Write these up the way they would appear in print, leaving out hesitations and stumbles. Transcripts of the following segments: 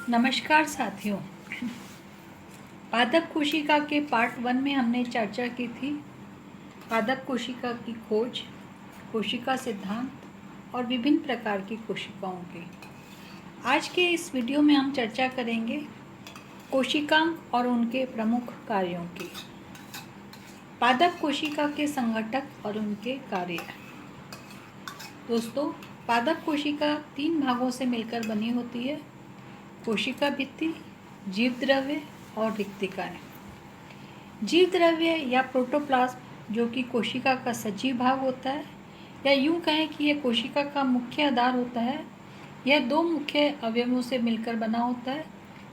नमस्कार साथियों। पादप कोशिका के पार्ट 1 में हमने चर्चा की थी पादप कोशिका की खोज, कोशिका सिद्धांत और विभिन्न प्रकार की कोशिकाओं की। आज के इस वीडियो में हम चर्चा करेंगे कोशिकांग और उनके प्रमुख कार्यों की। पादप कोशिका के संगठक और उनके कार्य। दोस्तों, पादप कोशिका 3 भागों से मिलकर बनी होती है: कोशिका भित्ति, जीव द्रव्य और रिक्तिकाएं। जीव द्रव्य या प्रोटोप्लाज्म जो कि कोशिका का सजीव भाग होता है, या यूं कहें कि यह कोशिका का मुख्य आधार होता है। यह 2 मुख्य अवयवों से मिलकर बना होता है: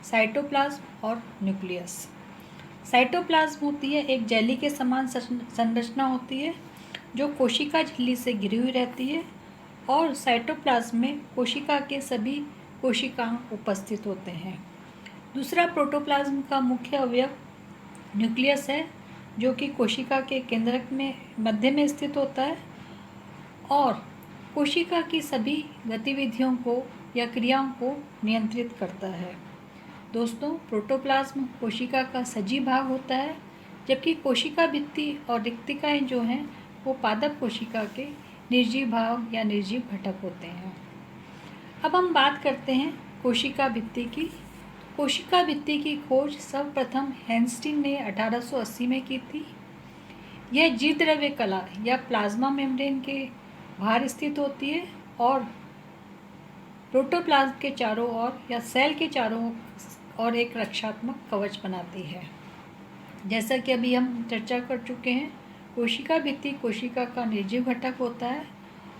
साइटोप्लाज्म और न्यूक्लियस। साइटोप्लाज्म होती है एक जेली के समान संरचना होती है जो कोशिका झिल्ली से घिरी हुई रहती है, और साइटोप्लाज्म में कोशिका के सभी कोशिकांग उपस्थित होते हैं। दूसरा प्रोटोप्लाज्म का मुख्य अवयव न्यूक्लियस है जो कि कोशिका के केंद्रक में मध्य में स्थित होता है और कोशिका की सभी गतिविधियों को या क्रियाओं को नियंत्रित करता है। दोस्तों, प्रोटोप्लाज्म कोशिका का सजीव भाग होता है, जबकि कोशिका भित्ति और रिक्तिकाएं जो हैं वो पादप कोशिका के निर्जीव भाग या निर्जीव घटक होते हैं। अब हम बात करते हैं कोशिका भित्ति की। कोशिका भित्ति की खोज सर्वप्रथम हैंस्टिंग ने 1880 में की थी। यह जीव द्रव्य कला या प्लाज्मा मेम्ब्रेन के बाहर स्थित होती है और प्रोटोप्लाज्म के चारों ओर या सेल के चारों ओर एक रक्षात्मक कवच बनाती है। जैसा कि अभी हम चर्चा कर चुके हैं, कोशिका भित्ति कोशिका का निर्जीव घटक होता है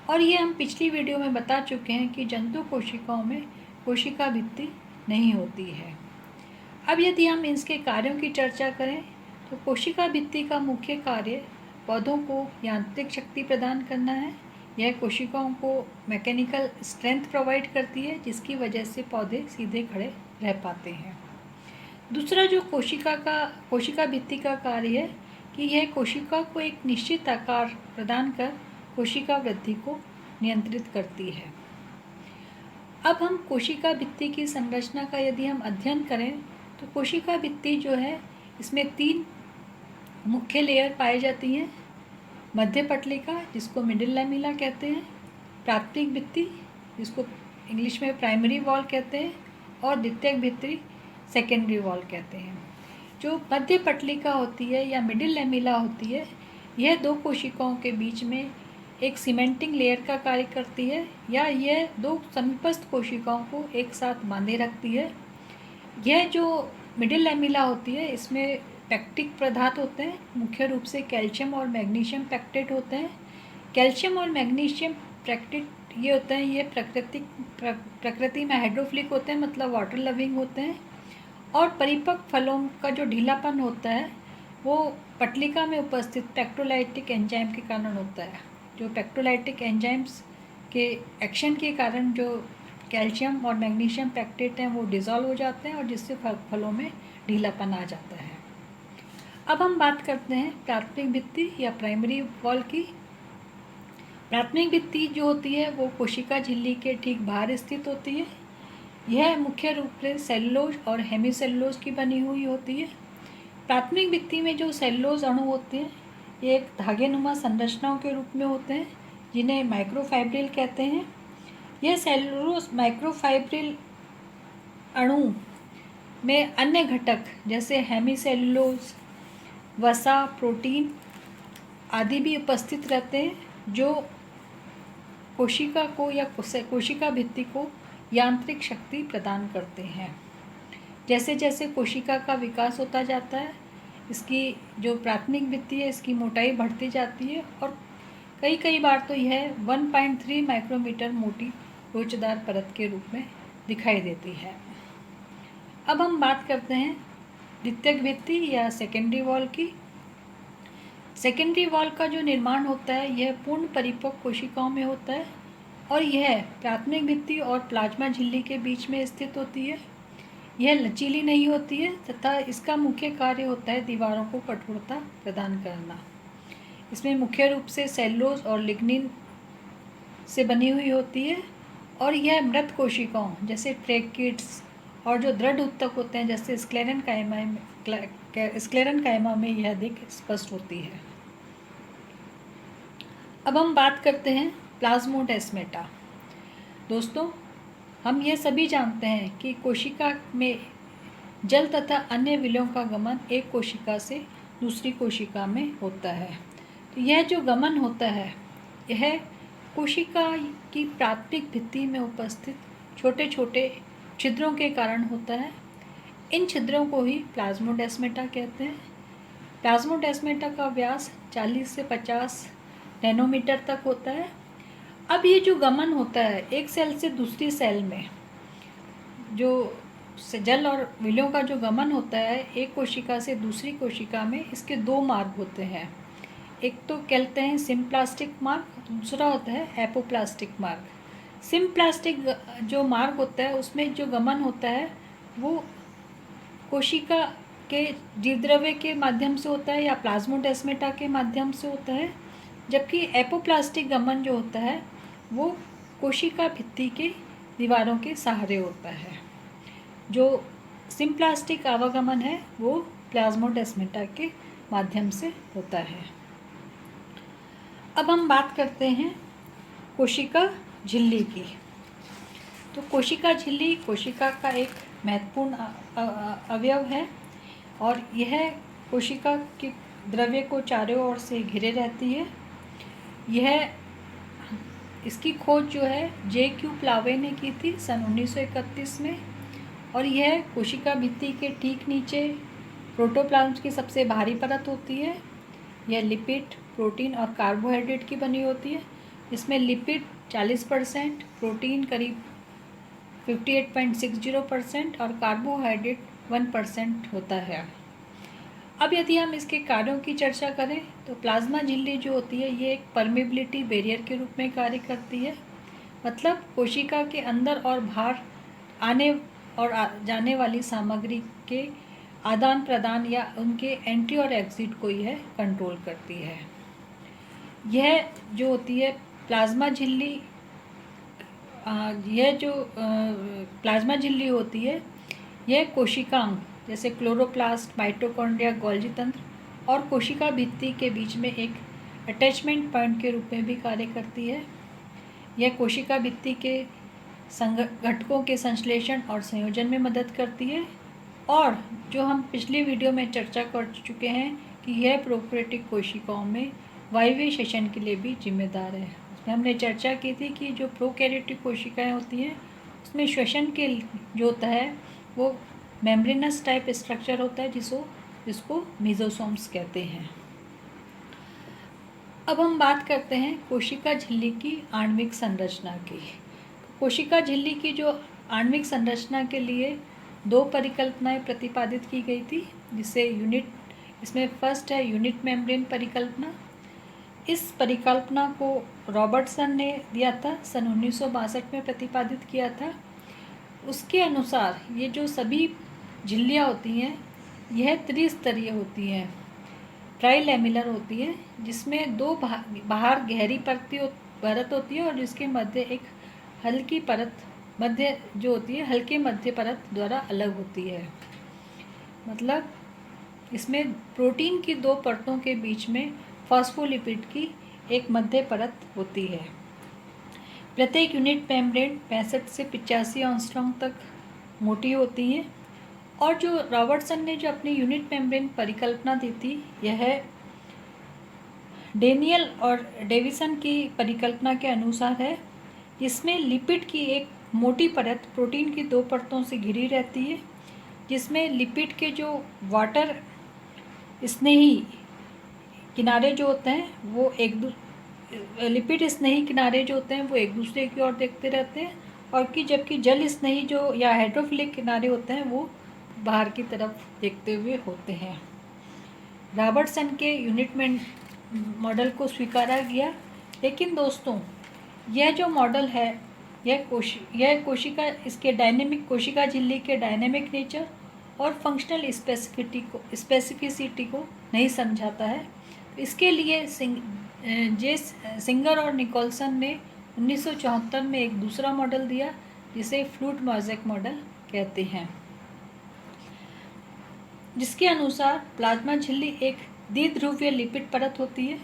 और ये हम पिछली वीडियो में बता चुके हैं कि जंतु कोशिकाओं में कोशिका भित्ति नहीं होती है। अब यदि हम इसके कार्यों की चर्चा करें तो कोशिका भित्ति का मुख्य कार्य पौधों को यांत्रिक शक्ति प्रदान करना है। यह कोशिकाओं को मैकेनिकल स्ट्रेंथ प्रोवाइड करती है, जिसकी वजह से पौधे सीधे खड़े रह पाते हैं। दूसरा जो कोशिका भित्ति का कार्य है कि यह कोशिका को एक निश्चित आकार प्रदान कर कोशिका वृद्धि को नियंत्रित करती है। अब हम कोशिका भित्ति की संरचना का यदि हम अध्ययन करें तो कोशिका भित्ति जो है इसमें 3 मुख्य लेयर पाई जाती हैं: मध्य पटलिका जिसको मिडिल लैमिला कहते हैं, प्राथमिक भित्ति जिसको इंग्लिश में प्राइमरी वॉल कहते हैं, और द्वितीयक भित्ति सेकेंडरी वॉल कहते हैं। जो मध्य पटलिका होती है या मिडिल लैमिला होती है, यह 2 कोशिकाओं के बीच में एक सीमेंटिंग लेयर का कार्य करती है, या यह 2 समीपस्थ कोशिकाओं को एक साथ बांधे रखती है। यह जो मिडिल लैमिला होती है इसमें पैक्टिक पदार्थ होते हैं, मुख्य रूप से कैल्शियम और मैग्नीशियम पैक्टेट होते हैं। कैल्शियम और मैग्नीशियम पैक्टेट ये होते हैं, ये प्रकृति में हाइड्रोफिलिक होते हैं, मतलब वाटर लविंग होते हैं, और परिपक्व फलों का जो ढीलापन होता है वो पटलिका में उपस्थित पेक्टोलाइटिक एंजाइम के कारण होता है। जो पेक्टोलाइटिक एंजाइम्स के एक्शन के कारण जो कैल्शियम और मैग्नीशियम पैक्टेट हैं वो डिज़ोल्व हो जाते हैं और जिससे फलों में ढीलापन आ जाता है। अब हम बात करते हैं प्राथमिक भित्ति या प्राइमरी वॉल की। प्राथमिक भित्ति जो होती है वो कोशिका झिल्ली के ठीक बाहर स्थित होती है। यह मुख्य रूप से सेलुलोज और हेमीसेलुलोज की बनी हुई होती है। प्राथमिक भित्ति में जो सेलुलोज अणु होते हैं ये एक धागेनुमा संरचनाओं के रूप में होते हैं, जिन्हें माइक्रोफाइब्रिल कहते हैं। यह सेलुलोज माइक्रोफाइब्रिल अणु में अन्य घटक जैसे हेमीसेलुलोज, वसा, प्रोटीन आदि भी उपस्थित रहते हैं, जो कोशिका को या कोशिका भित्ति को यांत्रिक शक्ति प्रदान करते हैं। जैसे जैसे कोशिका का विकास होता जाता है, इसकी जो प्राथमिक भित्ति है इसकी मोटाई बढ़ती जाती है और कई बार तो यह 1.3 माइक्रोमीटर मोटी लोचदार परत के रूप में दिखाई देती है। अब हम बात करते हैं द्वितीयक भित्ति या सेकेंडरी वॉल की। सेकेंडरी वॉल का जो निर्माण होता है यह पूर्ण परिपक्व कोशिकाओं में होता है और यह प्राथमिक भित्ति और प्लाज्मा झिल्ली के बीच में स्थित होती है। यह लचीली नहीं होती है तथा इसका मुख्य कार्य होता है दीवारों को कठोरता प्रदान करना। इसमें मुख्य रूप से सेलुलोज और लिग्निन से बनी हुई होती है और यह मृत कोशिकाओं जैसे ट्रेकिड्स और जो दृढ़ ऊतक होते हैं जैसे स्क्लेरेनकाइमा में यह अधिक स्पष्ट होती है। अब हम बात करते हैं प्लाज्मोडेस्माटा। दोस्तों, हम ये सभी जानते हैं कि कोशिका में जल तथा अन्य विलयों का गमन एक कोशिका से दूसरी कोशिका में होता है। तो यह जो गमन होता है यह कोशिका की प्राथमिक भित्ति में उपस्थित छोटे छोटे छिद्रों के कारण होता है। इन छिद्रों को ही प्लाज्मोडेस्माटा कहते हैं। प्लाज्मोडेस्माटा का व्यास 40 से 50 नैनोमीटर तक होता है। अब ये जो गमन होता है एक सेल से दूसरी सेल में, जो जल और विलयों का जो गमन होता है एक कोशिका से दूसरी कोशिका में, इसके दो मार्ग होते हैं। एक तो कहते हैं सिम्प्लास्टिक मार्ग, दूसरा होता है एपोप्लास्टिक मार्ग। सिम्प्लास्टिक जो मार्ग होता है उसमें जो गमन होता है वो कोशिका के जीवद्रव्य के माध्यम से होता है या प्लाज्मोडेस्माटा के माध्यम से होता है, जबकि एपोप्लास्टिक गमन जो होता है वो कोशिका भित्ति के दीवारों के सहारे होता है। जो सिम्प्लास्टिक आवागमन है वो प्लाज्मोडेस्माटा के माध्यम से होता है। अब हम बात करते हैं कोशिका झिल्ली की। तो कोशिका झिल्ली कोशिका का एक महत्वपूर्ण अवयव है और यह कोशिका के द्रव्य को चारों ओर से घिरे रहती है। इसकी खोज जो है जे.क्यू. प्लावे ने की थी सन 1931 में, और यह कोशिका भित्ति के ठीक नीचे प्रोटोप्लाज्म की सबसे भारी परत होती है। यह लिपिड, प्रोटीन और कार्बोहाइड्रेट की बनी होती है। इसमें लिपिड 40%, प्रोटीन करीब 58.60% और कार्बोहाइड्रेट 1% होता है। अब यदि हम इसके कार्यों की चर्चा करें तो प्लाज्मा झिल्ली जो होती है ये एक परमिबिलिटी बैरियर के रूप में कार्य करती है। मतलब कोशिका के अंदर और बाहर आने और जाने वाली सामग्री के आदान प्रदान या उनके एंट्री और एग्जिट को यह कंट्रोल करती है। यह जो होती है प्लाज्मा झिल्ली, प्लाज्मा झिल्ली होती है यह कोशिकांग जैसे क्लोरोप्लास्ट, माइटोकॉन्ड्रिया, गोल्जी तंत्र और कोशिका भित्ति के बीच में एक अटैचमेंट पॉइंट के रूप में भी कार्य करती है। यह कोशिका भित्ति के घटकों के संश्लेषण और संयोजन में मदद करती है। और जो हम पिछली वीडियो में चर्चा कर चुके हैं कि यह प्रोकैरियोटिक कोशिकाओं में वायवीय श्वसन के लिए भी जिम्मेदार है। उसमें हमने चर्चा की थी कि जो प्रोकैरियोटिक कोशिकाएं होती हैं उसमें श्वसन के जो होता है वो मेम्ब्रेनस टाइप स्ट्रक्चर होता है जिसको मेसोसोम्स कहते हैं। अब हम बात करते हैं कोशिका झिल्ली की आणविक संरचना की। कोशिका झिल्ली की जो आणविक संरचना के लिए दो परिकल्पनाएं प्रतिपादित की गई थी, जिसे इसमें फर्स्ट है यूनिट मेम्ब्रेन परिकल्पना। इस परिकल्पना को रॉबर्टसन ने दिया था, सन 1962 में प्रतिपादित किया था। उसके अनुसार ये जो सभी झिल्लियाँ होती हैं यह त्रिस्तरीय होती हैं, ट्राइलेमिलर होती है, जिसमें दो बाहर गहरी परत होती है और जिसके मध्य एक हल्की परत मध्य जो होती है हल्के मध्य परत द्वारा अलग होती है। मतलब इसमें प्रोटीन की दो परतों के बीच में फॉस्फोलिपिड की एक मध्य परत होती है। प्रत्येक यूनिट मेम्ब्रेन 65 से 85 एंगस्ट्रॉम तक मोटी होती है। और जो रॉबर्टसन ने जो अपनी यूनिट मेम्ब्रेन परिकल्पना दी थी यह डेनियल और डेविसन की परिकल्पना के अनुसार है, जिसमें लिपिड की एक मोटी परत प्रोटीन की दो परतों से घिरी रहती है, जिसमें लिपिड के जो वाटर स्नेही किनारे जो होते हैं वो लिपिड स्नेही किनारे जो होते हैं वो एक दूसरे की ओर देखते रहते हैं, और कि जबकि जल स्नेही जो या हाइड्रोफिलिक किनारे होते हैं वो बाहर की तरफ देखते हुए होते हैं। रॉबर्टसन के यूनिट मॉडल को स्वीकारा गया, लेकिन दोस्तों यह जो मॉडल है यह कोशिका इसके डायनेमिक कोशिका झिल्ली के डायनेमिक नेचर और फंक्शनल स्पेसिफिसिटी को नहीं समझाता है। इसके लिए सिंगर और निकोलसन ने 1974 में एक दूसरा मॉडल दिया जिसे फ्लूइड मोज़ेक मॉडल कहते हैं। जिसके अनुसार प्लाज्मा झिल्ली एक द्विध्रुवीय लिपिड परत होती है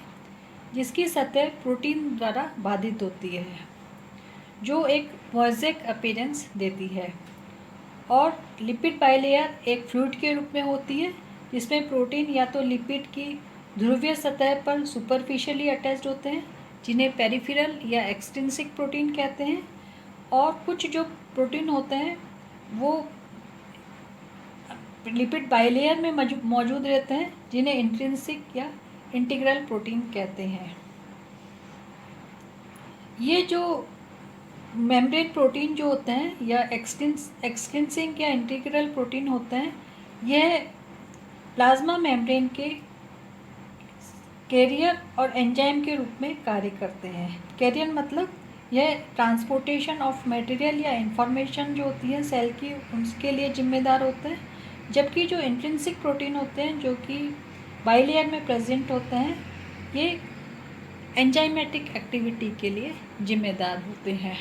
जिसकी सतह प्रोटीन द्वारा बाधित होती है, जो एक मोज़ेक अपीयरेंस देती है। और लिपिड बाइलेयर एक फ्लूइड के रूप में होती है जिसमें प्रोटीन या तो लिपिड की ध्रुवीय सतह पर सुपरफिशियली अटैच्ड होते हैं, जिन्हें पेरिफेरल या एक्सट्रिंसिक प्रोटीन कहते हैं, और कुछ जो प्रोटीन होते हैं वो लिपिड बाइलेयर में मौजूद रहते हैं, जिन्हें इंट्रिंसिक या इंटीग्रल प्रोटीन कहते हैं। ये जो मेम्ब्रेन प्रोटीन जो होते हैं या एक्सट्रिंसिक या इंटीग्रल प्रोटीन होते हैं, यह प्लाज्मा मेम्ब्रेन के कैरियर और एंजाइम के रूप में कार्य करते हैं। कैरियर मतलब यह ट्रांसपोर्टेशन ऑफ मटेरियल या इंफॉर्मेशन जो होती है सेल की, उसके लिए जिम्मेदार होते हैं, जबकि जो इंट्रिंसिक प्रोटीन होते हैं जो कि बाइलेयर में प्रेजेंट होते हैं, ये एंजाइमेटिक एक्टिविटी के लिए जिम्मेदार होते हैं।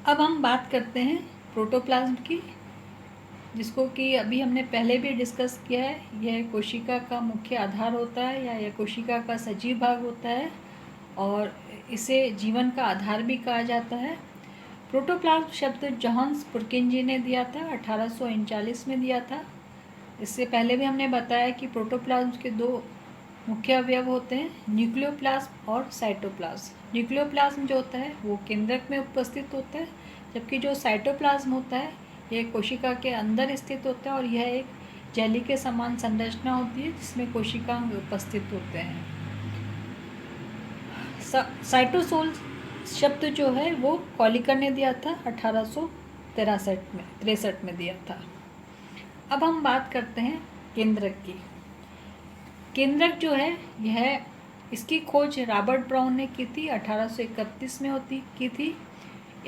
अब हम बात करते हैं प्रोटोप्लाज्म की, जिसको कि अभी हमने पहले भी डिस्कस किया है। यह कोशिका का मुख्य आधार होता है या यह कोशिका का सजीव भाग होता है और इसे जीवन का आधार भी कहा जाता है। प्रोटोप्लाज्म शब्द जॉन्स पुरकिंजी ने दिया था, 1839 में दिया था। इससे पहले भी हमने बताया कि प्रोटोप्लाज्म के दो मुख्य अवयव होते हैं, न्यूक्लियोप्लाज्म और साइटोप्लाज्म। न्यूक्लियोप्लाज्म जो होता है वो केंद्रक में उपस्थित होता है, जबकि जो साइटोप्लाज्म होता है यह कोशिका के अंदर स्थित होता है और यह एक जेली के समान संरचना होती है जिसमें कोशिकांग उपस्थित होते हैं। साइटोसोल शब्द जो है वो कॉलिकर ने दिया था, 1863 में दिया था। अब हम बात करते हैं केंद्रक की। केंद्रक जो है यह इसकी खोज रॉबर्ट ब्राउन ने की थी, 1831 में की थी।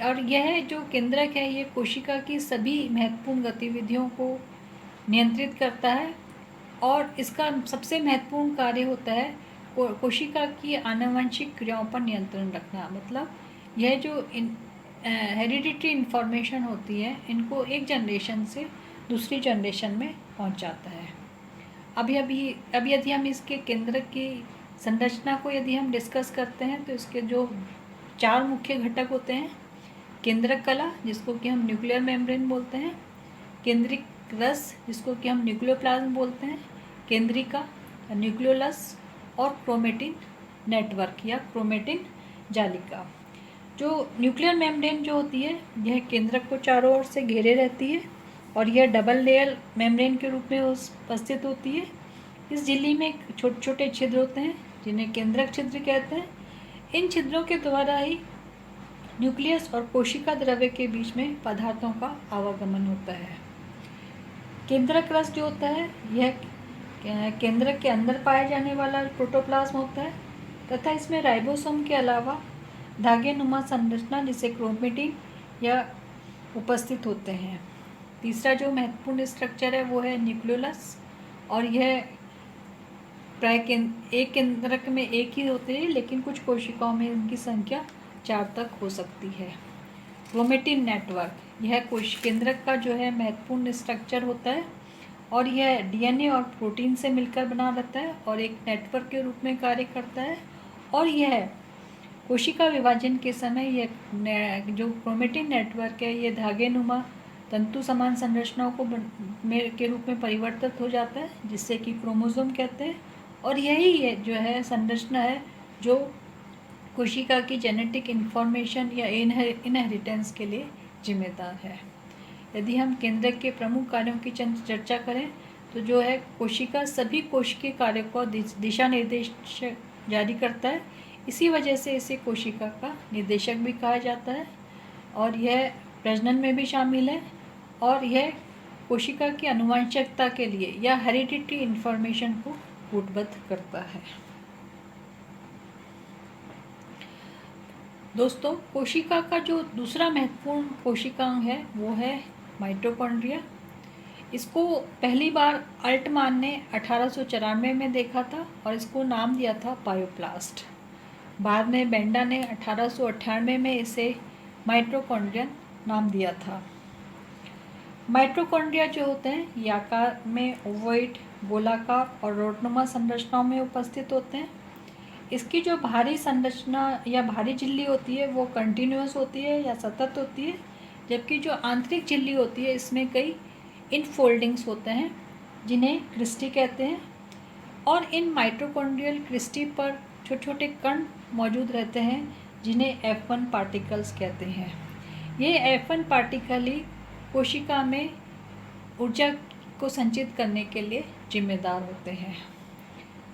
और यह जो केंद्रक है ये कोशिका की सभी महत्वपूर्ण गतिविधियों को नियंत्रित करता है और इसका सबसे महत्वपूर्ण कार्य होता है कोशिका की आनुवंशिक क्रियाओं पर नियंत्रण रखना। मतलब यह जो हेरिडिटरी इन्फॉर्मेशन होती है इनको एक जनरेशन से दूसरी जनरेशन में पहुंचाता है। अभी यदि हम इसके केंद्रक की संरचना को यदि हम डिस्कस करते हैं तो इसके जो 4 मुख्य घटक होते हैं, केंद्रक कला जिसको कि हम न्यूक्लियर मेम्ब्रेन बोलते हैं, केंद्रिक रस जिसको कि हम न्यूक्लियोप्लाज्म बोलते हैं, केंद्रिका न्यूक्लियोलस और क्रोमेटिन नेटवर्क या क्रोमेटिन जालिका। जो न्यूक्लियर मेम्ब्रेन जो होती है यह केंद्रक को चारों ओर से घेरे रहती है और यह डबल लेयर मेम्ब्रेन के रूप में उपस्थित होती है। इस झिल्ली में छोटे छोटे छिद्र होते हैं जिन्हें केंद्रक छिद्र कहते हैं। इन छिद्रों के द्वारा ही न्यूक्लियस और कोशिका द्रव्य के बीच में पदार्थों का आवागमन होता है। केंद्रक रस जो होता है यह केंद्रक के अंदर पाया जाने वाला प्रोटोप्लाज्म होता है तथा इसमें राइबोसोम के अलावा धागे नुमा संरचना जिसे क्रोमेटिन या उपस्थित होते हैं। तीसरा जो महत्वपूर्ण स्ट्रक्चर है वो है न्यूक्लियोलस और यह प्राय एक केंद्रक में एक ही होते हैं, लेकिन कुछ कोशिकाओं में इनकी संख्या 4 तक हो सकती है। क्रोमेटिन नेटवर्क यह कोश केंद्रक का जो है महत्वपूर्ण स्ट्रक्चर होता है और यह डीएनए और प्रोटीन से मिलकर बना रहता है और एक नेटवर्क के रूप में कार्य करता है। और यह कोशिका विभाजन के समय यह जो क्रोमेटिन नेटवर्क है ये धागे नुमा तंतु समान संरचनाओं को के रूप में परिवर्तित हो जाता है जिससे कि क्रोमोसोम कहते हैं। और यही है जो है संरचना है जो कोशिका की जेनेटिक इन्फॉर्मेशन या इनहेरिटेंस के लिए जिम्मेदार है। यदि हम केंद्रक के प्रमुख कार्यों की चर्चा करें तो जो है कोशिका सभी कोशिकीय कार्यों को दिशा निर्देश जारी करता है, इसी वजह से इसे कोशिका का निर्देशक भी कहा जाता है और यह प्रजनन में भी शामिल है और यह कोशिका की आनुवंशिकता के लिए या हेरिडिटरी इन्फॉर्मेशन को कूटबद्ध करता है। दोस्तों, कोशिका का जो दूसरा महत्वपूर्ण कोशिकांग है वो है माइटोकॉन्ड्रिया। इसको पहली बार अल्टमान ने 1894 में देखा था और इसको नाम दिया था पायोप्लास्ट। बाद में बेंडा ने 1898 में इसे माइटोकॉन्ड्रियन नाम दिया था। माइटोकॉन्ड्रिया जो होते हैं ये आकार में ओवॉइड, गोलाकार और रोडनुमा संरचनाओं में उपस्थित होते हैं। इसकी जो बाहरी संरचना या बाहरी झिल्ली होती है वो कंटिन्यूअस होती है या सतत होती है, जबकि जो आंतरिक झिल्ली होती है इसमें कई इनफोल्डिंग्स होते हैं जिन्हें क्रिस्टी कहते हैं। और इन माइटोकॉन्ड्रियल क्रिस्टी पर छोटे छोटे कण मौजूद रहते हैं जिन्हें F1 पार्टिकल्स कहते हैं। ये F1 पार्टिकल ही कोशिका में ऊर्जा को संचित करने के लिए जिम्मेदार होते हैं।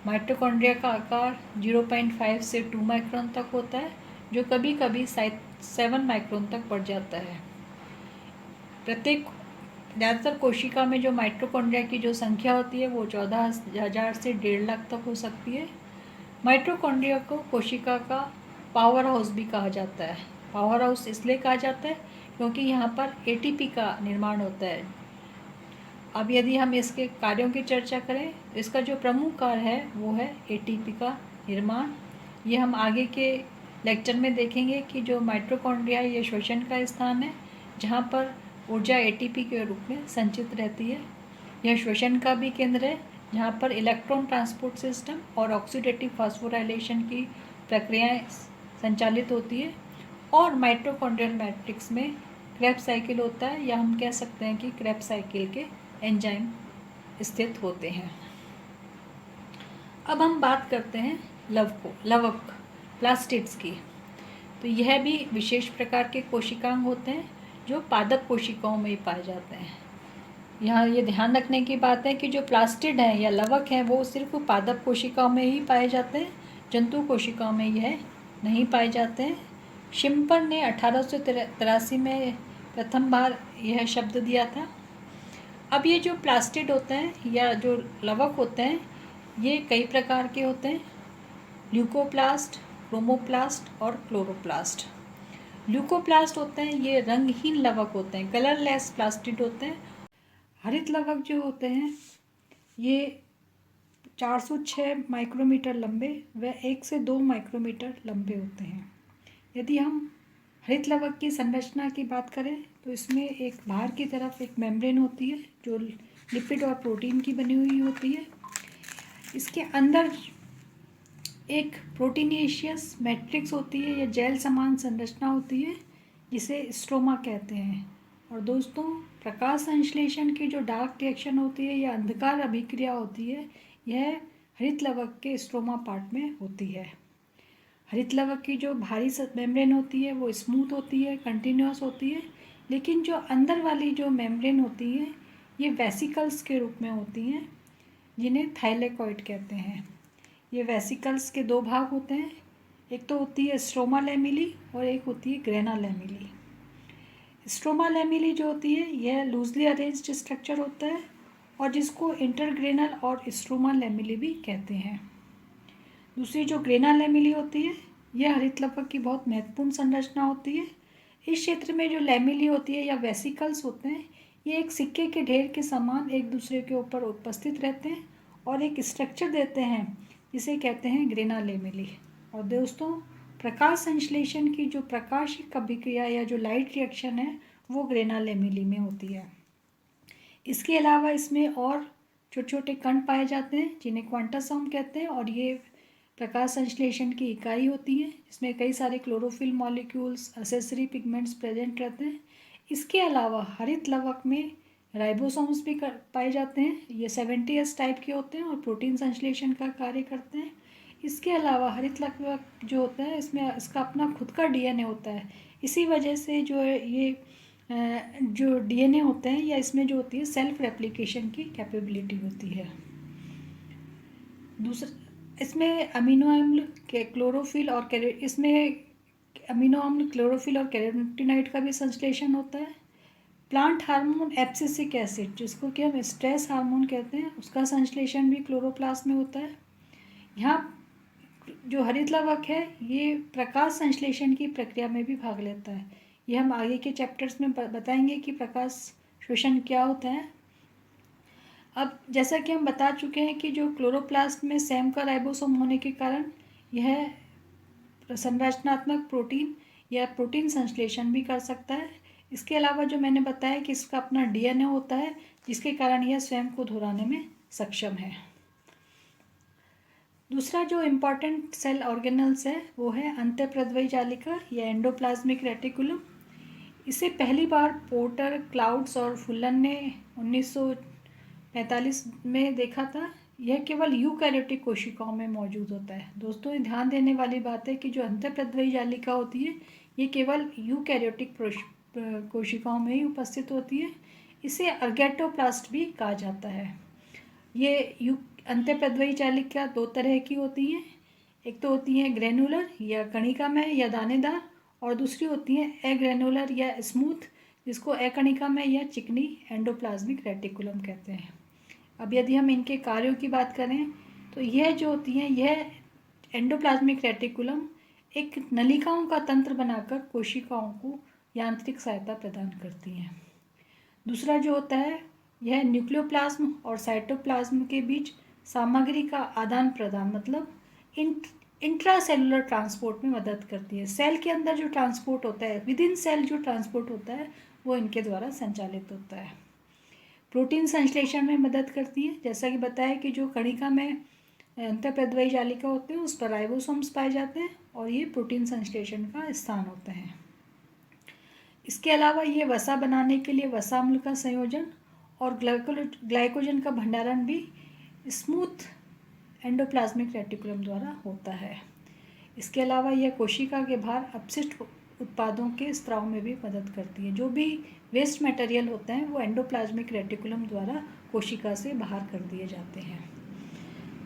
माइटोकॉन्ड्रिया का आकार 0.5 से 2 माइक्रोन तक होता है, जो कभी कभी 7 माइक्रोन तक बढ़ जाता है। प्रत्येक ज़्यादातर कोशिका में जो माइटोकॉन्ड्रिया की जो संख्या होती है वो 14,000 से 1.5 लाख तक हो सकती है। माइटोकॉन्ड्रिया को कोशिका का पावर हाउस भी कहा जाता है। पावर हाउस इसलिए कहा जाता है क्योंकि यहाँ पर ATP का निर्माण होता है। अब यदि हम इसके कार्यों की चर्चा करें तो इसका जो प्रमुख कार्य है वो है ATP का निर्माण। ये हम आगे के लेक्चर में देखेंगे कि जो माइटोकॉन्ड्रिया ये श्वसन का स्थान है जहाँ पर ऊर्जा ATP के रूप में संचित रहती है। यह श्वसन का भी केंद्र है जहाँ पर इलेक्ट्रॉन ट्रांसपोर्ट सिस्टम और ऑक्सीडेटिव फास्फोराइलेशन की प्रक्रियाएं संचालित होती है। और माइटोकॉन्ड्रियल मैट्रिक्स में क्रेब्स साइकिल होता है, या हम कह सकते हैं कि क्रेब्स साइकिल के एंजाइम स्थित होते हैं। अब हम बात करते हैं लवक प्लास्टिड्स की। तो यह भी विशेष प्रकार के कोशिकांग होते हैं जो पादप कोशिकाओं में ही पाए जाते हैं। यहाँ ये ध्यान रखने की बात है कि जो प्लास्टिड हैं या लवक हैं वो सिर्फ पादप कोशिकाओं में ही पाए जाते हैं, जंतु कोशिकाओं में यह नहीं पाए जाते हैं। शिम्पर ने 1883 में प्रथम बार यह शब्द दिया था। अब ये जो प्लास्टिड होते हैं या जो लवक होते हैं ये कई प्रकार के होते हैं, ल्यूकोप्लास्ट, क्रोमोप्लास्ट और क्लोरोप्लास्ट। ल्यूकोप्लास्ट होते हैं ये रंगहीन लवक होते हैं, कलरलेस प्लास्टिड होते हैं। हरित लवक जो होते हैं ये 406 माइक्रोमीटर लंबे व 1 से 2 माइक्रोमीटर लंबे होते हैं। यदि हम हरित लवक की संरचना की बात करें तो इसमें एक बाहर की तरफ एक मेम्ब्रेन होती है जो लिपिड और प्रोटीन की बनी हुई होती है। इसके अंदर एक प्रोटीनेशियस मैट्रिक्स होती है या जेल समान संरचना होती है जिसे स्ट्रोमा कहते हैं। और दोस्तों प्रकाश संश्लेषण की जो डार्क रिएक्शन होती है या अंधकार अभिक्रिया होती है यह हरित लवक के स्ट्रोमा पार्ट में होती है। हरित लवक की जो बाहरी मेम्ब्रेन होती है वो स्मूथ होती है, कंटिन्यूअस होती है, लेकिन जो अंदर वाली जो मेम्ब्रेन होती है ये वेसिकल्स के रूप में होती हैं जिन्हें थाइलेकॉइड कहते हैं। ये वेसिकल्स के 2 भाग होते हैं, एक तो होती है स्ट्रोमा लैमेली और एक होती है ग्रेना लैमेली। स्ट्रोमा लैमेली जो होती है यह लूजली अरेंज्ड स्ट्रक्चर होता है और जिसको इंटरग्रेनल और स्ट्रोमा लैमेली भी कहते हैं। दूसरी जो ग्रेना लैमेली होती है यह हरित लवक की बहुत महत्वपूर्ण संरचना होती है। इस क्षेत्र में जो लैमेली होती है या वेसिकल्स होते हैं ये एक सिक्के के ढेर के समान एक दूसरे के ऊपर उपस्थित रहते हैं और एक स्ट्रक्चर देते हैं जिसे कहते हैं ग्रेना लैमेली। और दोस्तों प्रकाश संश्लेषण की जो प्रकाशिक अभिक्रिया या जो लाइट रिएक्शन है वो ग्रेना लैमेली में होती है। इसके अलावा इसमें और छोटे छोटे कण पाए जाते हैं जिन्हें क्वांटासोम कहते हैं और ये प्रकाश संश्लेषण की इकाई होती है। इसमें कई सारे chlorophyll molecules, accessory pigments present रहते हैं। इसके अलावा हरित लवक में राइबोसोम्स भी पाए जाते हैं। ये 70S टाइप के होते हैं और प्रोटीन संश्लेषण का कार्य करते हैं। इसके अलावा हरित लवक जो होता है इसमें इसका अपना खुद का DNA होता है। इसी वजह से जो है ये जो DNA होते हैं या इसमें जो होती है सेल्फ रेप्लिकेशन की कैपेबिलिटी होती है। दूसरा इसमें अमीनो अम्ल के क्लोरोफिल और इसमें अमीनो अम्ल क्लोरोफिल और कैरोटीनॉइड का भी संश्लेषण होता है। प्लांट हार्मोन एब्सिसिक एसिड जिसको कि हम स्ट्रेस हार्मोन कहते हैं उसका संश्लेषण भी क्लोरोप्लास्ट में होता है। यहाँ जो हरित लवक है ये प्रकाश संश्लेषण की प्रक्रिया में भी भाग लेता है। ये हम आगे के चैप्टर्स में बताएंगे कि प्रकाश श्वसन क्या होता है। अब जैसा कि हम बता चुके हैं कि जो क्लोरोप्लास्ट में सेम का राइबोसोम होने के कारण यह संरचनात्मक प्रोटीन या प्रोटीन संश्लेषण भी कर सकता है। इसके अलावा जो मैंने बताया कि इसका अपना डीएनए होता है, जिसके कारण यह स्वयं को दोहराने में सक्षम है। दूसरा जो इम्पॉर्टेंट सेल ऑर्गेनल्स है वो है अंतःप्रद्रव्य जालिका या एंडोप्लाज्मिक रेटिकुलम। इसे पहली बार पोर्टर, क्लाउड्स और फुलन ने 1945 में देखा था। यह केवल यूकैरियोटिक कोशिकाओं में मौजूद होता है। दोस्तों, ये ध्यान देने वाली बात है कि जो अंतःप्रद्रव्य जालिका होती है ये केवल यूकैरियोटिक कोशिकाओं में ही उपस्थित होती है। इसे अर्गेटोप्लास्ट भी कहा जाता है। ये अंतःप्रद्रव्य जालिका दो तरह की होती हैं। एक तो होती है ग्रेनुलर या कणिकामय या दानेदार, और दूसरी होती है एग्रेनुलर या स्मूथ, जिसको अकणिकामय या चिकनी एंडोप्लाज्मिक रेटिकुलम कहते हैं। अब यदि हम इनके कार्यों की बात करें तो यह जो होती हैं, यह एंडोप्लाज्मिक रेटिकुलम एक नलिकाओं का तंत्र बनाकर कोशिकाओं को यांत्रिक सहायता प्रदान करती हैं। दूसरा जो होता है, यह न्यूक्लियोप्लाज्म और साइटोप्लाज्म के बीच सामग्री का आदान प्रदान, मतलब इंट्रासेलुलर ट्रांसपोर्ट में मदद करती है। सेल के अंदर जो ट्रांसपोर्ट होता है, विद इन सेल जो ट्रांसपोर्ट होता है, वो इनके द्वारा संचालित होता है। प्रोटीन संश्लेषण में मदद करती है। जैसा कि बताया कि जो कणिका में अंतःप्रद्रव्य जालिका होते हैं उस पर राइबोसोम्स पाए जाते हैं और ये प्रोटीन संश्लेषण का स्थान होते हैं। इसके अलावा ये वसा बनाने के लिए वसाम्ल का संयोजन और ग्लाइकोजन का भंडारण भी स्मूथ एंडोप्लाज्मिक रेटिकुलम द्वारा होता है। इसके अलावा यह कोशिका के बाहर अपशिष्ट उत्पादों के स्त्राव में भी मदद करती है। जो भी वेस्ट मटेरियल होते हैं वो एंडोप्लाज्मिक रेटिकुलम द्वारा कोशिका से बाहर कर दिए जाते हैं।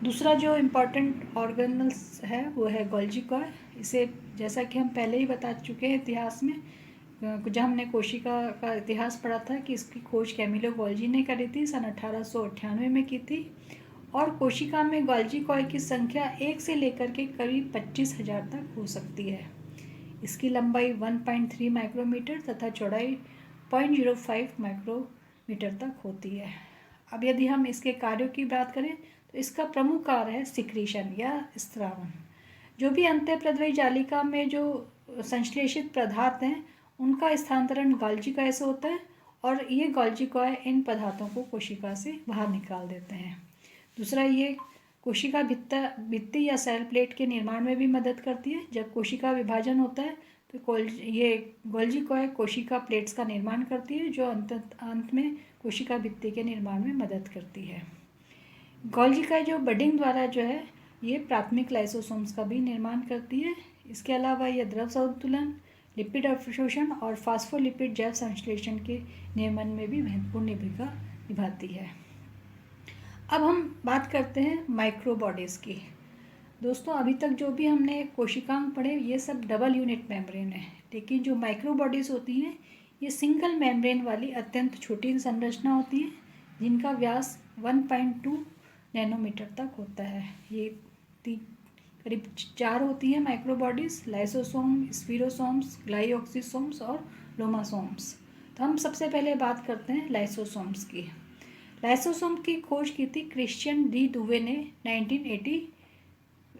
दूसरा जो इम्पॉर्टेंट ऑर्गेनल्स है वो है गोल्जी कॉय। इसे जैसा कि हम पहले ही बता चुके हैं इतिहास में, जब हमने कोशिका का इतिहास पढ़ा था कि इसकी खोज कैमिलो गोल्जी ने करी थी, सन 1898 में की थी। और कोशिका में गोल्जी कॉय की संख्या 1 से लेकर के करीब 25,000 तक हो सकती है। इसकी लंबाई 1.3 माइक्रोमीटर तथा चौड़ाई 0.05 माइक्रोमीटर तक होती है। अब यदि हम इसके कार्यों की बात करें तो इसका प्रमुख कार्य है सिक्रीशन या स्त्रावन। जो भी अंतःप्रद्रव्य जालिका में जो संश्लेषित पदार्थ हैं उनका स्थानांतरण गोल्जी कॉय से होता है और ये गोल्जी कॉय इन पदार्थों को कोशिका से बाहर निकाल देते हैं। दूसरा, ये कोशिका भित्ति या सेल प्लेट के निर्माण में भी मदद करती है। जब कोशिका विभाजन होता है तो ये गोल्जी कॉय कोशिका प्लेट्स का निर्माण करती है, जो अंत में कोशिका भित्ति के निर्माण में मदद करती है। गोल्जी कॉय जो बडिंग द्वारा जो है ये प्राथमिक लाइसोसोम्स का भी निर्माण करती है। इसके अलावा यह द्रव संतुलन, लिपिड अवशोषण और फास्फोलिपिड जैव संश्लेषण के नियमन में भी महत्वपूर्ण भूमिका निभाती है। अब हम बात करते हैं माइक्रोबॉडीज़ की। दोस्तों, अभी तक जो भी हमने कोशिकांग पढ़े ये सब डबल यूनिट मेम्ब्रेन है, लेकिन जो माइक्रोबॉडीज़ होती हैं ये सिंगल मेम्ब्रेन वाली अत्यंत छोटी संरचना होती है जिनका व्यास 1.2 नैनोमीटर तक होता है। ये करीब 4 होती हैं माइक्रोबॉडीज़: लाइसोसोम, स्फीरोसोम्स, ग्लाइऑक्सिसोम्स और लोमासोम्स। तो हम सबसे पहले बात करते हैं लाइसोसोम्स की। लाइसोसोम की खोज की थी क्रिश्चियन डी दुवे ने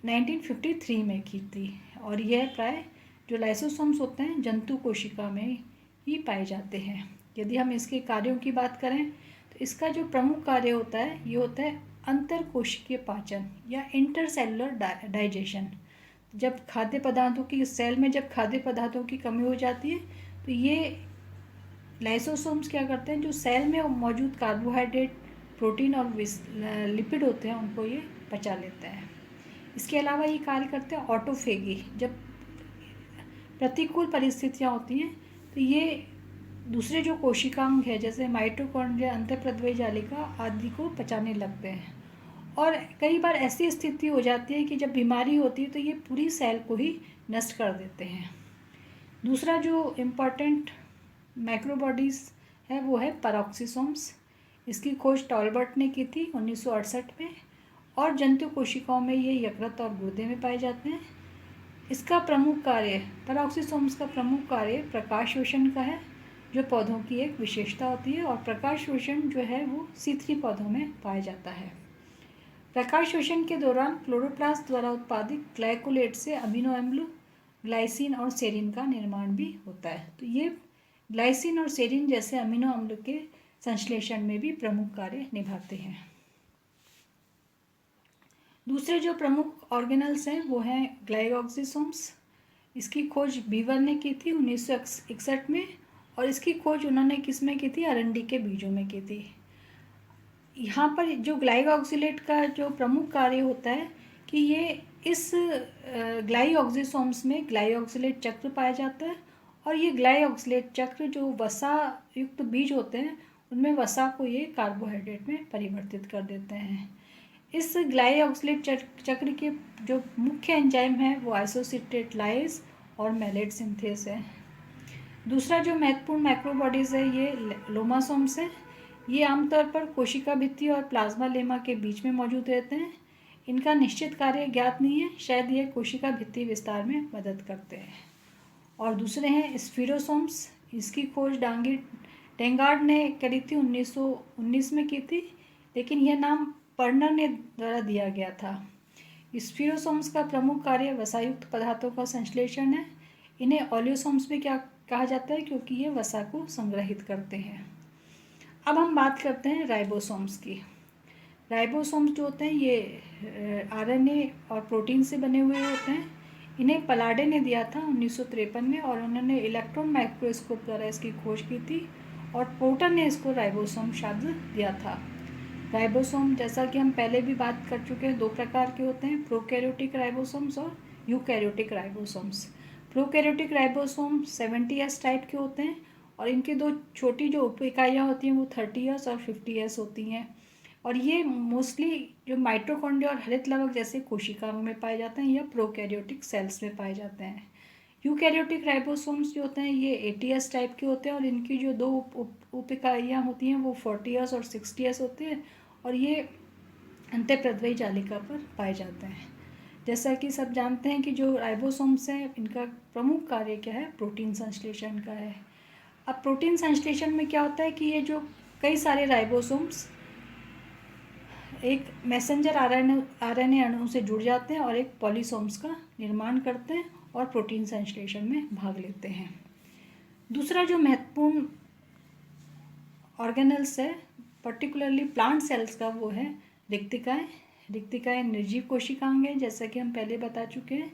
1953 में की थी और यह प्राय जो लाइसोसोम्स होते हैं जंतु कोशिका में ही पाए जाते हैं। यदि हम इसके कार्यों की बात करें तो इसका जो प्रमुख कार्य होता है ये होता है अंतरकोशिकीय पाचन या इंटरसेलुलर डाइजेशन। जब खाद्य पदार्थों की सेल में जब खाद्य पदार्थों की कमी हो जाती है तो ये लाइसोसोम्स क्या करते हैं, जो सेल में मौजूद कार्बोहाइड्रेट, प्रोटीन और लिपिड होते हैं उनको ये पचा लेते हैं। इसके अलावा ये कार्य करते हैं ऑटोफेगी। जब प्रतिकूल परिस्थितियाँ होती हैं तो ये दूसरे जो कोशिकांग है जैसे माइटोकॉन्ड्रिया, अंतःप्रद्रव्य जालिका आदि को पचाने लगते हैं। और कई बार ऐसी स्थिति हो जाती है कि जब बीमारी होती है तो ये पूरी सेल को ही नष्ट कर देते हैं। दूसरा जो इम्पॉर्टेंट माइक्रोबॉडीज़ है वो है पैरोक्सिसोम्स। इसकी खोज टॉलबर्ट ने की थी 1968 में और जंतु कोशिकाओं में ये यकृत और गुर्दे में पाए जाते हैं। इसका प्रमुख कार्य, पैरोक्सिसोम्स का प्रमुख कार्य प्रकाश शोषण का है, जो पौधों की एक विशेषता होती है और प्रकाश शोषण जो है वो C3 पौधों में पाया जाता है। प्रकाश शोषण के दौरान क्लोरोप्लास्ट द्वारा उत्पादित ग्लाइकोलेट से अमीनो अम्ल, ग्लाइसिन और सेरिन का निर्माण भी होता है। तो ये ग्लाइसिन और सेरिन जैसे अमीनो अम्ल के संश्लेषण में भी प्रमुख कार्य निभाते हैं। दूसरे जो प्रमुख ऑर्गेनल्स हैं वो हैं ग्लाइऑक्सिसोम्स। इसकी खोज बीवर ने की थी 1961 में, और इसकी खोज उन्होंने किस में की थी? अरंडी के बीजों में की थी। यहाँ पर जो ग्लाइऑक्सिलेट का जो प्रमुख कार्य होता है कि ये इस ग्लाइऑक्सिसोम्स में ग्लाइऑक्सिलेट चक्र पाया जाता है, और ये ग्लाइऑक्सिलेट चक्र जो वसा युक्त बीज होते हैं उनमें वसा को ये कार्बोहाइड्रेट में परिवर्तित कर देते हैं। इस ग्लाइऑक्सिलेट चक्र के जो मुख्य एंजाइम है वो आइसोसिट्रेट लाइज और मैलेट सिंथेस है। दूसरा जो महत्वपूर्ण मैक्रोबॉडीज़ है ये लोमासोम्स है। ये आमतौर पर कोशिका भित्ति और प्लाज्मा लेमा के बीच में मौजूद रहते हैं। इनका निश्चित कार्य ज्ञात नहीं है, शायद ये कोशिका भित्ति विस्तार में मदद करते हैं। और दूसरे हैं स्फीरोसोम्स। इसकी खोज डेंगार्ड ने करी थी 1919 में की थी, लेकिन यह नाम पर्नर ने द्वारा दिया गया था। स्फीरोसोम्स का प्रमुख कार्य वसायुक्त पदार्थों का संश्लेषण है। इन्हें ओलियोसोम्स भी क्या कहा जाता है, क्योंकि ये वसा को संग्रहित करते हैं। अब हम बात करते हैं राइबोसोम्स की। राइबोसोम्स जो होते हैं ये आरएनए और प्रोटीन से बने हुए होते हैं। इन्हें पलाडे ने दिया था 1953 में, और उन्होंने इलेक्ट्रॉन माइक्रोस्कोप द्वारा इसकी खोज की थी, और पोर्टर ने इसको राइबोसोम शब्द दिया था। राइबोसोम, जैसा कि हम पहले भी बात कर चुके हैं, दो प्रकार के होते हैं, प्रोकैरियोटिक राइबोसोम्स और eukaryotic ribosomes. Prokaryotic ribosome 70S type के होते हैं, और इनकी दो छोटी जो उप इकाइयाँ होती हैं वो 30S और 50S होती हैं, और ये मोस्टली जो माइटोकॉन्ड्रिया और हरित लवक जैसे कोशिकाओं में पाए जाते हैं या प्रोकैरियोटिक सेल्स में पाए जाते हैं। यूकैरियोटिक राइबोसोम्स जो होते हैं ये 80S टाइप के होते हैं, और इनकी जो दो उप इकाइयाँ होती हैं वो 40S और 60S होती हैं, और ये अंतःप्रद्रवी जालिका पर पाए जाते हैं। जैसा कि सब जानते हैं कि जो राइबोसोम्स हैं इनका प्रमुख कार्य क्या है? प्रोटीन संश्लेषण का है। अब प्रोटीन संश्लेषण में क्या होता है कि ये जो कई सारे राइबोसोम्स एक मैसेंजर आरएनए अणु से जुड़ जाते हैं और एक पॉलीसोम्स का निर्माण करते हैं और प्रोटीन संश्लेषण में भाग लेते हैं। दूसरा जो महत्वपूर्ण ऑर्गेनल्स है पर्टिकुलरली प्लांट सेल्स का वो है रिक्तिकाएँ। रिक्तिकाएँ निर्जीव कोशिकांग हैं, जैसा कि हम पहले बता चुके हैं।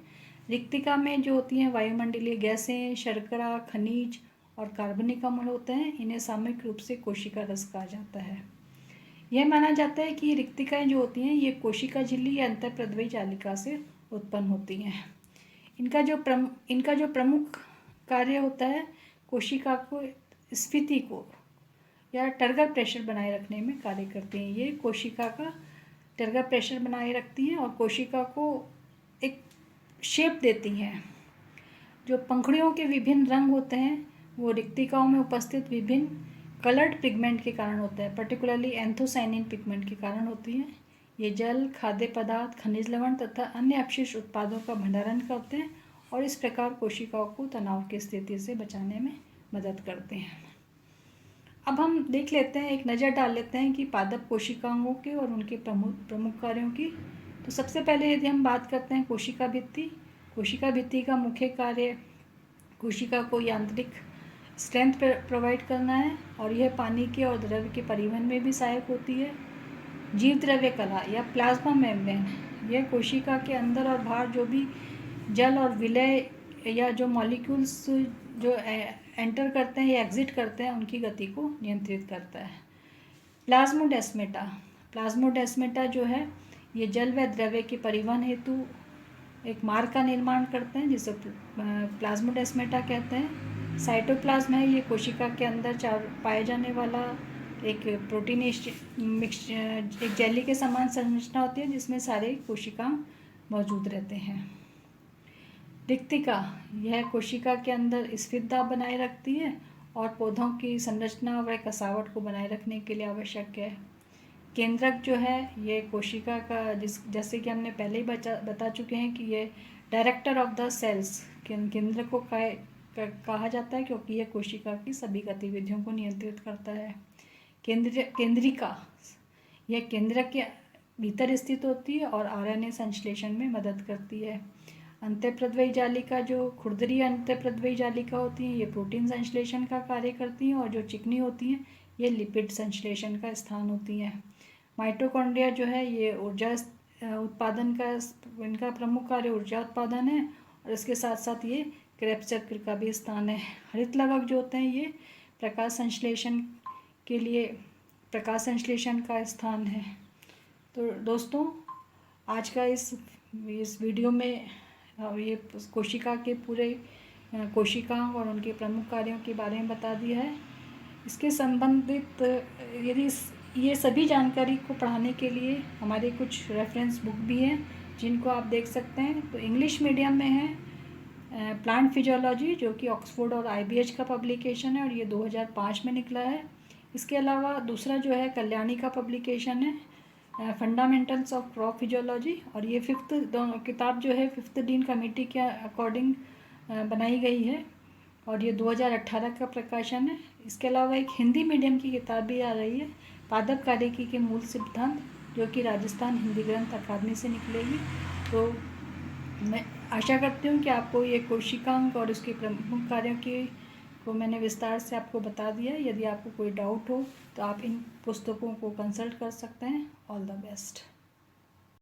रिक्तिका में जो होती हैं वायुमंडलीय गैसें, शर्करा, खनिज और कार्बनिक अम्ल होते हैं। इन्हें सामूहिक रूप से कोशिका रस कहा जाता है। यह माना जाता है कि रिक्तिकाएँ जो होती हैं ये कोशिका झिल्ली या अंतःप्रद्रवी जालिका से उत्पन्न होती हैं। इनका जो प्रमुख कार्य होता है कोशिका को स्फीति को या टर्गर प्रेशर बनाए रखने में कार्य करती हैं। ये कोशिका का टर्गर प्रेशर बनाए रखती हैं और कोशिका को एक शेप देती हैं। जो पंखुड़ियों के विभिन्न रंग होते हैं वो रिक्तिकाओं में उपस्थित विभिन्न कलर्ड पिगमेंट के कारण होते हैं, पर्टिकुलरली एंथोसाइनिन पिगमेंट के कारण होती हैं। ये जल, खाद्य पदार्थ, खनिज लवण तथा अन्य अपशिष्ट उत्पादों का भंडारण करते हैं और इस प्रकार कोशिकाओं को तनाव की स्थिति से बचाने में मदद करते हैं। अब हम देख लेते हैं, एक नज़र डाल लेते हैं कि पादप कोशिकाओं के और उनके प्रमुख कार्यों की। तो सबसे पहले यदि हम बात करते हैं कोशिका भित्ति। कोशिका भित्ति का मुख्य कार्य कोशिका को यांत्रिक स्ट्रेंथ प्रोवाइड करना है, और यह पानी के और द्रव्य के परिवहन में भी सहायक होती है। जीव द्रव्य कला या प्लाज्मा मेम्ब्रेन, यह कोशिका के अंदर और बाहर जो भी जल और विलय या जो मॉलिक्यूल्स जो एंटर करते हैं या एग्जिट करते हैं उनकी गति को नियंत्रित करता है। प्लाज्मोडेस्मेटा जो है ये जल व द्रव्य के परिवहन हेतु एक मार्ग का निर्माण करते हैं जिसे प्लाज्मोडेस्मेटा कहते हैं। साइटोप्लाज्म है, ये कोशिका के अंदर पाए जाने वाला एक प्रोटीन एक जेली के समान संरचना होती है जिसमें सारे कोशिका मौजूद रहते हैं। रिक्तिका, यह कोशिका के अंदर स्फीतदाब बनाए रखती है और पौधों की संरचना व कसावट को बनाए रखने के लिए आवश्यक है। केंद्रक जो है ये कोशिका का जैसे कि हमने पहले ही बता चुके हैं कि ये डायरेक्टर ऑफ द सेल्स केंद्र को कहा जाता है, क्योंकि यह कोशिका की सभी गतिविधियों को नियंत्रित करता है। केंद्रिका, यह केंद्रक के भीतर स्थित होती है और आरएनए संश्लेषण में मदद करती है। अंतःप्रद्रव्य जालिका, जो खुरदरी अंतःप्रद्रव्य जालिका होती हैं, ये प्रोटीन संश्लेषण का कार्य करती हैं, और जो चिकनी होती हैं ये लिपिड संश्लेषण का स्थान होती हैं। माइटोकॉन्ड्रिया जो है ये ऊर्जा उत्पादन का, इनका प्रमुख कार्य ऊर्जा उत्पादन है, और इसके साथ साथ ये क्रेब्स चक्र का भी स्थान है। हरित लवक जो होते हैं ये प्रकाश संश्लेषण के लिए, प्रकाश संश्लेषण का स्थान है। तो दोस्तों, आज का इस वीडियो में ये कोशिका के पूरे कोशिकाओं और उनके प्रमुख कार्यों के बारे में बता दिया है। इसके संबंधित यदि ये सभी जानकारी को पढ़ाने के लिए हमारे कुछ रेफरेंस बुक भी हैं जिनको आप देख सकते हैं। तो इंग्लिश मीडियम में है प्लांट फिजियोलॉजी, जो कि ऑक्सफोर्ड और IBH का पब्लिकेशन है, और ये 2005 में निकला है। इसके अलावा दूसरा जो है कल्याणी का पब्लिकेशन है, फंडामेंटल्स ऑफ क्रॉप फिजियोलॉजी, और ये दोनों किताब जो है 5th डीन कमेटी के अकॉर्डिंग बनाई गई है, और ये 2018 का प्रकाशन है। इसके अलावा एक हिंदी मीडियम की किताब भी आ रही है, पादप कार्यकी के मूल सिद्धांत, जो कि राजस्थान हिंदी ग्रंथ अकादमी से निकलेगी। तो मैं आशा करती हूँ कि आपको ये कोशिकांग और उसके प्रमुख कार्यों को मैंने विस्तार से आपको बता दिया। यदि आपको कोई डाउट हो तो आप इन पुस्तकों को कंसल्ट कर सकते हैं। All the best.